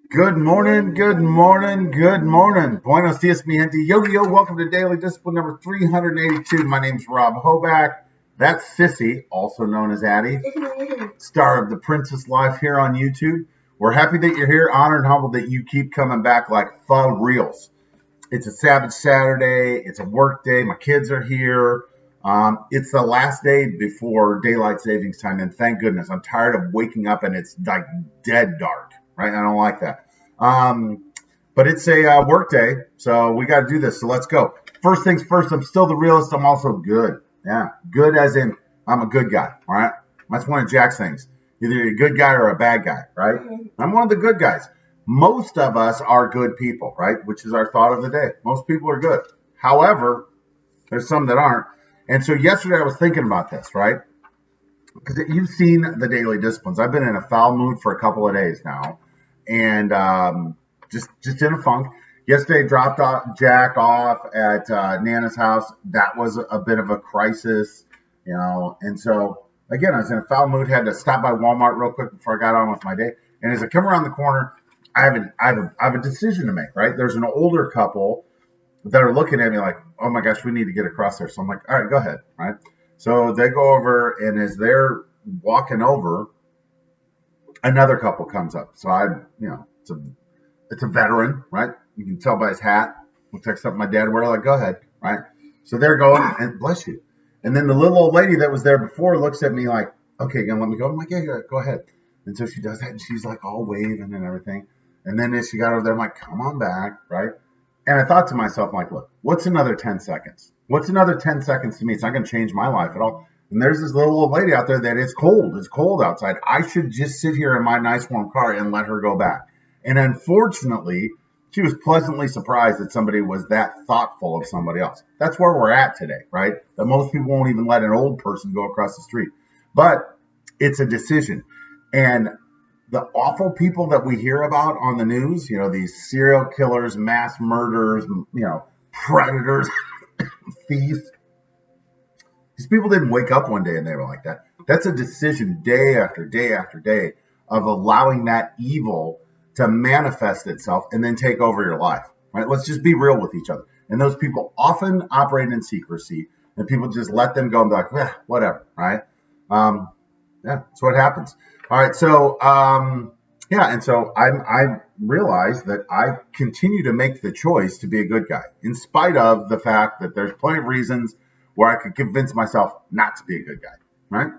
Good morning, good morning, good morning. Buenos dias, mi gente. Yo, welcome to Daily Discipline number 382. My name's Rob Hoback. That's Sissy, also known as Addie, star of The Princess Life here on YouTube. We're happy that you're here, honored and humbled that you keep coming back like furrealz. It's a Sabbath Saturday. It's a work day. My kids are here. It's the last day before daylight savings time, and thank goodness. I'm tired of waking up and it's like dead dark, right? I don't like that. But it's a work day, so we got to do this. So let's go. First things first, I'm still the realist. I'm also good. Yeah, good as in I'm a good guy, all right? That's one of Jack's things. Either you're a good guy or a bad guy, right? I'm one of the good guys. Most of us are good people, right? Which is our thought of the day. Most people are good. However, there's some that aren't. And so yesterday I was thinking about this, right? Because you've seen the daily disciplines. I've been in a foul mood for a couple of days now, and just in a funk. Yesterday dropped Jack off at Nana's house. That was a bit of a crisis, And so again, I was in a foul mood. Had to stop by Walmart real quick before I got on with my day. And as I come around the corner, I have a decision to make. Right? There's an older couple that are looking at me like, oh my gosh, we need to get across there. So I'm like, all right, go ahead. Right. So they go over, and as they're walking over, another couple comes up. So it's a veteran, right? You can tell by his hat. Looks like something my dad wear. Like, go ahead, right? So they're going, and bless you. And then the little old lady that was there before looks at me like, okay, you gonna let me go? I'm like, yeah, go ahead. And so she does that, and she's like all waving and everything. And then as she got over there, I'm like, come on back, right? And I thought to myself, like, look, what's another 10 seconds? What's another 10 seconds to me? It's not going to change my life at all. And there's this little old lady out there that it's cold. It's cold outside. I should just sit here in my nice warm car and let her go back. And unfortunately, she was pleasantly surprised that somebody was that thoughtful of somebody else. That's where we're at today, right? That most people won't even let an old person go across the street. But it's a decision. And the awful people that we hear about on the news, these serial killers, mass murderers, predators, thieves. These people didn't wake up one day and they were like that. That's a decision day after day after day of allowing that evil to manifest itself and then take over your life, right? Let's just be real with each other. And those people often operate in secrecy, and people just let them go and be like, whatever, right? That's what happens. All right, so and so I realized that I continue to make the choice to be a good guy, in spite of the fact that there's plenty of reasons where I could convince myself not to be a good guy, right?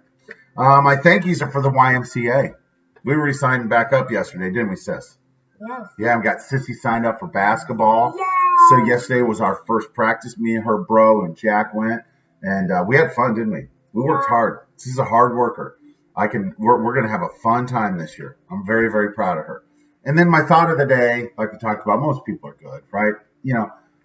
My thank yous are for the YMCA. We re-signed back up yesterday, didn't we, sis? Yes. Yeah, we got Sissy signed up for basketball. Yay! So yesterday was our first practice. Me and her bro and Jack went, and we had fun, didn't we? We worked hard. She's a hard worker. We're going to have a fun time this year. I'm very, very proud of her. And then my thought of the day, like we talked about, most people are good, right?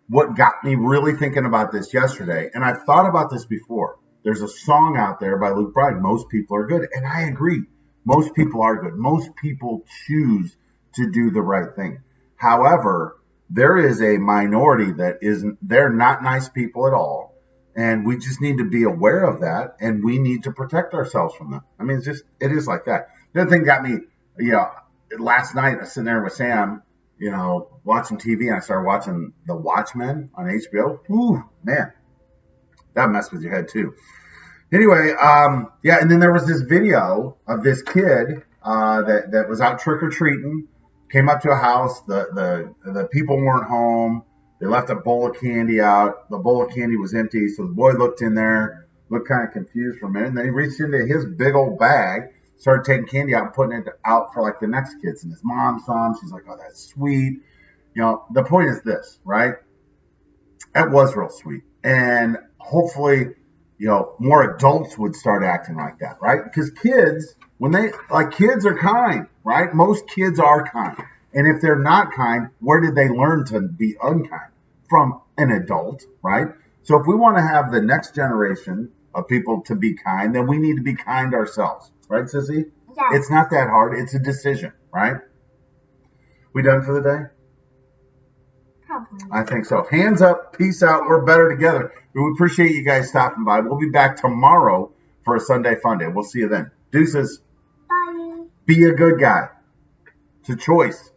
What got me really thinking about this yesterday, and I've thought about this before. There's a song out there by Luke Bryan, Most People Are Good. And I agree. Most people are good. Most people choose to do the right thing. However, there is a minority that isn't, they're not nice people at all. And we just need to be aware of that, and we need to protect ourselves from them. I mean, it is like that. The other thing got me, last night I was sitting there with Sam, watching TV, and I started watching The Watchmen on HBO. Ooh, man, that messed with your head too. Anyway, and then there was this video of this kid that was out trick-or-treating, came up to a house, the people weren't home. They left a bowl of candy out. The bowl of candy was empty, so the boy looked in there, looked kind of confused for a minute, and then he reached into his big old bag, started taking candy out and putting it out for like the next kids. And his mom saw him. She's like, oh, that's sweet. The point is this, right? That was real sweet. And hopefully, more adults would start acting like that, right? Because kids, kids are kind, right? Most kids are kind. And if they're not kind, where did they learn to be unkind? From an adult, right? So if we want to have the next generation of people to be kind, then we need to be kind ourselves. Right, Sissy? Yes. It's not that hard. It's a decision, right? We done for the day? Probably. I think so. Hands up. Peace out. We're better together. We appreciate you guys stopping by. We'll be back tomorrow for a Sunday Fun Day. We'll see you then. Deuces. Bye. Be a good guy. It's a choice.